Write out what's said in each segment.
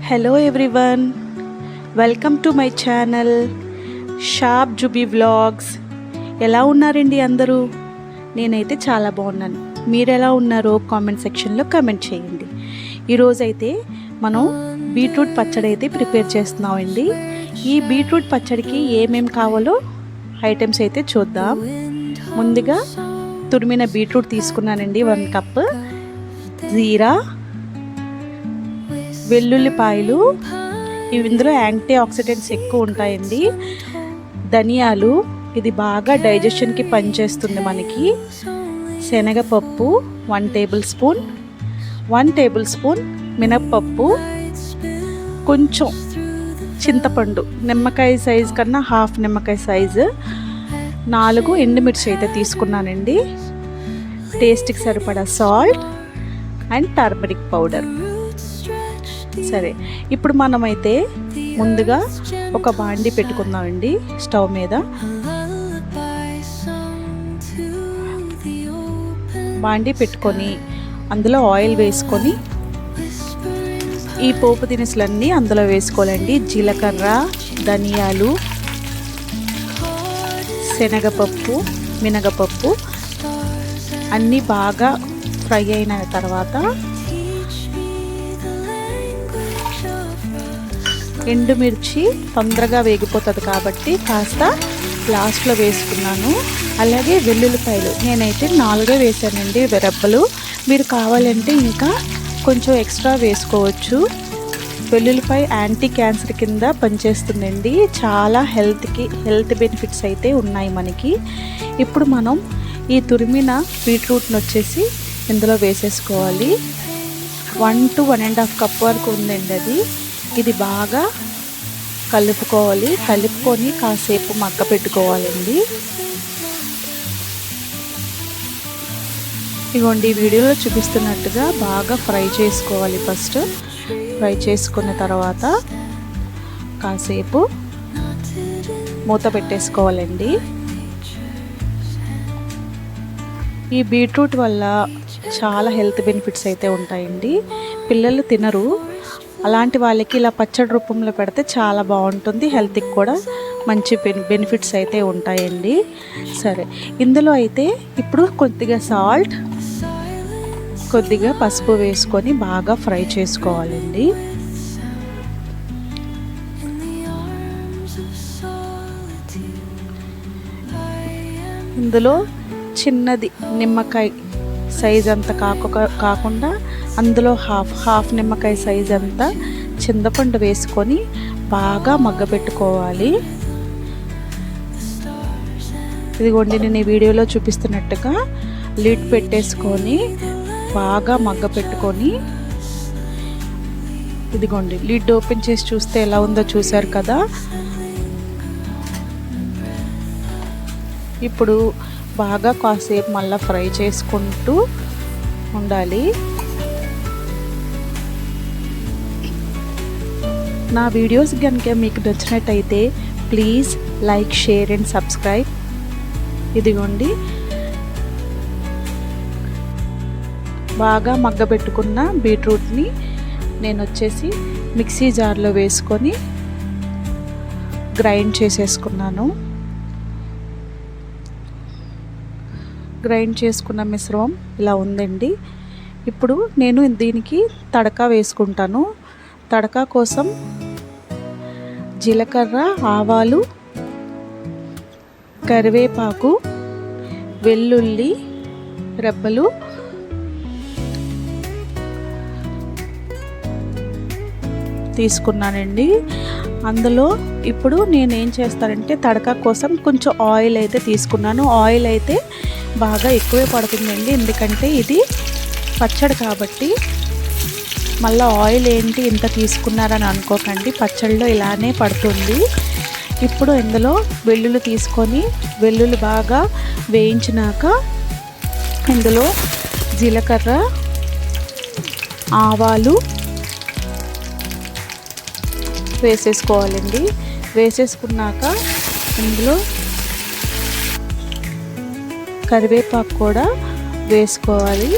Hello everyone, welcome to my channel shop జుబీ vlogs. ఎలా ఉన్నారండి అందరూ? నేనైతే చాలా బాగున్నాను. మీరు ఎలా ఉన్నారో కామెంట్ సెక్షన్లో కామెంట్ చేయండి. ఈరోజైతే మనం బీట్రూట్ పచ్చడి అయితే ప్రిపేర్ చేస్తున్నామండి. ఈ బీట్రూట్ పచ్చడికి ఏమేమి కావాలో ఐటమ్స్ అయితే చూద్దాం. ముందుగా తురిమిన బీట్రూట్ తీసుకున్నానండి 1 కప్, జీరా, వెల్లుల్లిపాయలు, ఇందులో యాంటీ ఆక్సిడెంట్స్ ఎక్కువ ఉంటాయండి. ధనియాలు, ఇది బాగా డైజెషన్కి పనిచేస్తుంది మనకి. శనగపప్పు 1 టేబుల్ స్పూన్, 1 టేబుల్ స్పూన్ మినప్పప్పు, కొంచెం చింతపండు, నిమ్మకాయ సైజు కన్నా హాఫ్ నిమ్మకాయ సైజు, 4 ఎండుమిర్చి అయితే తీసుకున్నానండి. టేస్ట్కి సరిపడా సాల్ట్ అండ్ టర్మరిక్ పౌడర్. సరే, ఇప్పుడు మనమైతే ముందుగా ఒక బాండి పెట్టుకుందామండి స్టవ్ మీద. బాండి పెట్టుకొని అందులో ఆయిల్ వేసుకొని ఈ పోపు దినుసులన్నీ అందులో వేసుకోవాలండి. జీలకర్ర, ధనియాలు, శనగపప్పు, మినగపప్పు అన్నీ బాగా ఫ్రై అయిన తర్వాత ఎండుమిర్చి తొందరగా వేగిపోతుంది కాబట్టి కాస్త లాస్ట్లో వేసుకున్నాను. అలాగే వెల్లుల్లిపాయలు నేనైతే 4 వేసానండి రెబ్బలు. మీరు కావాలంటే ఇంకా కొంచెం ఎక్స్ట్రా వేసుకోవచ్చు. వెల్లుల్లిపాయ యాంటీ క్యాన్సర్ కింద పనిచేస్తుందండి. చాలా హెల్త్ బెనిఫిట్స్ అయితే ఉన్నాయి మనకి. ఇప్పుడు మనం ఈ తురిమిన బీట్రూట్ని వచ్చేసి ఇందులో వేసేసుకోవాలి. 1 to 1.5 కప్ వరకు ఉందండి అది. ఇది బాగా కలుపుకొని కాసేపు మగ్గ పెట్టుకోవాలండి. ఇగోండి వీడియోలో చూపిస్తున్నట్టుగా బాగా ఫ్రై చేసుకోవాలి. ఫస్ట్ ఫ్రై చేసుకున్న తర్వాత కాసేపు మూత పెట్టేసుకోవాలండి. ఈ బీట్రూట్ వల్ల చాలా హెల్త్ బెనిఫిట్స్ అయితే ఉంటాయండి. పిల్లలు తినరు, అలాంటి వాళ్ళకి ఇలా పచ్చడి రూపంలో పెడితే చాలా బాగుంటుంది. హెల్త్కి కూడా మంచి బెనిఫిట్స్ అయితే ఉంటాయండి. సరే, ఇందులో అయితే ఇప్పుడు కొద్దిగా సాల్ట్, కొద్దిగా పసుపు వేసుకొని బాగా ఫ్రై చేసుకోవాలండి. ఇందులో చిన్నది నిమ్మకాయ సైజ్ అంత కాకుండా అందులో హాఫ్ నిమ్మకాయ సైజ్ అంతా చింతపండు వేసుకొని బాగా మగ్గబెట్టుకోవాలి. ఇదిగోండి నేను ఈ వీడియోలో చూపిస్తున్నట్టుగా లిడ్ పెట్టేసుకొని బాగా మగ్గబెట్టుకొని, ఇదిగోండి లిడ్ ఓపెన్ చేసి చూస్తే ఎలా ఉందో చూసారు కదా. ఇప్పుడు బాగా కాసేపు మళ్ళీ ఫ్రై చేసుకుంటూ ఉండాలి. నా వీడియోస్ కనుక మీకు నచ్చినట్టయితే please like, share and subscribe. ఇదిగోండి బాగా మగ్గబెట్టుకున్న బీట్రూట్ని నేను వచ్చేసి మిక్సీ జార్లో వేసుకొని గ్రైండ్ చేసేసుకున్నాను. గ్రైండ్ చేసుకున్న మిశ్రమం ఇలా ఉందండి. ఇప్పుడు నేను దీనికి తడకా వేసుకుంటాను. తడకా కోసం జీలకర్ర, ఆవాలు, కరివేపాకు, వెల్లుల్లి రెబ్బలు, తీసుకున్నానండి. అందులో ఇప్పుడు నేను ఏం చేస్తానంటే తడకా కోసం కొంచెం ఆయిల్ అయితే తీసుకున్నాను. ఆయిల్ అయితే బాగా ఎక్కువే పడుతుందండి, ఎందుకంటే ఇది పచ్చడి కాబట్టి. మళ్ళీ ఆయిల్ ఏంటి ఇంత తీసుకున్నారని అనుకోకండి, పచ్చడిలో ఇలానే పడుతుంది. ఇప్పుడు ఇందులో వెల్లుల్లి తీసుకొని వెల్లుల్లి బాగా వేయించినాక ఇందులో జీలకర్ర, ఆవాలు వేసేసుకోవాలండి. వేసేసుకున్నాక ఇందులో కరివేపాకు కూడా వేసుకోవాలి.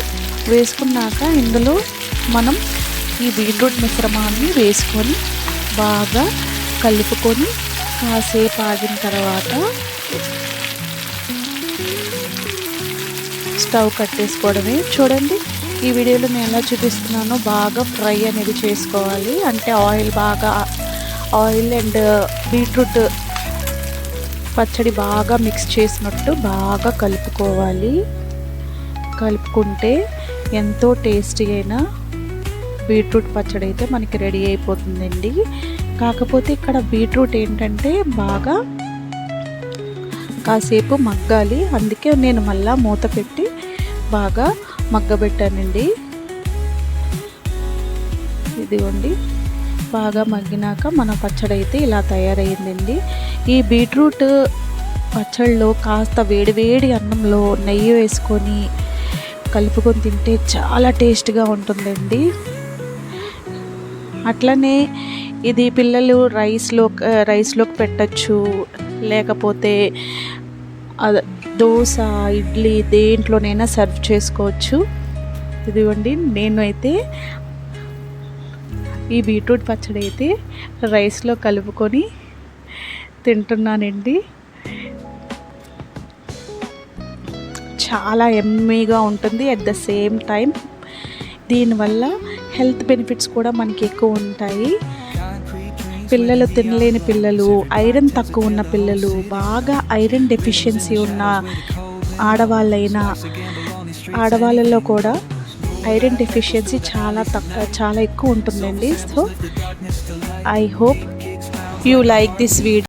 వేసుకున్నాక ఇందులో మనం ఈ బీట్రూట్ మిశ్రమాన్ని వేసుకొని బాగా కలుపుకొని కాసేపు ఆగిన తర్వాత స్టవ్ కట్టేసుకోవడమే. చూడండి ఈ వీడియోలో నేను ఎలా చూపిస్తున్నానో బాగా ఫ్రై అనేది చేసుకోవాలి. అంటే ఆయిల్ అండ్ బీట్రూట్ పచ్చడి బాగా మిక్స్ చేసినట్టు బాగా కలుపుకోవాలి. కలుపుకుంటే ఎంతో టేస్టీ అయిన బీట్రూట్ పచ్చడి అయితే మనకి రెడీ అయిపోతుందండి. కాకపోతే ఇక్కడ బీట్రూట్ ఏంటంటే బాగా కాసేపు మగ్గాలి. అందుకే నేను మళ్ళీ మూత పెట్టి బాగా మగ్గబెట్టానండి. ఇదిగోండి బాగా మగ్గినాక మన పచ్చడి అయితే ఇలా తయారైందండి. ఈ బీట్రూట్ పచ్చడిలో కాస్త వేడివేడి అన్నంలో నెయ్యి వేసుకొని కలుపుకొని తింటే చాలా టేస్ట్గా ఉంటుందండి. అట్లనే ఇది పిల్లలు రైస్లోకి పెట్టచ్చు, లేకపోతే దోశ, ఇడ్లీ దేంట్లోనైనా సర్వ్ చేసుకోవచ్చు. ఇదిగోండి నేను అయితే ఈ బీట్రూట్ పచ్చడి అయితే రైస్లో కలుపుకొని తింటున్నానండి. చాలా యమ్మీగా ఉంటుంది. అట్ ద సేమ్ టైం దీనివల్ల హెల్త్ బెనిఫిట్స్ కూడా మనకి ఎక్కువ ఉంటాయి. పిల్లలు తినలేని పిల్లలు, ఐరన్ తక్కువ ఉన్న పిల్లలు, బాగా ఐరన్ డెఫిషియన్సీ ఉన్న ఆడవాళ్ళలో కూడా ఐరన్ డెఫిషియన్సీ చాలా ఎక్కువ ఉంటుందండి. So I hope you like this video.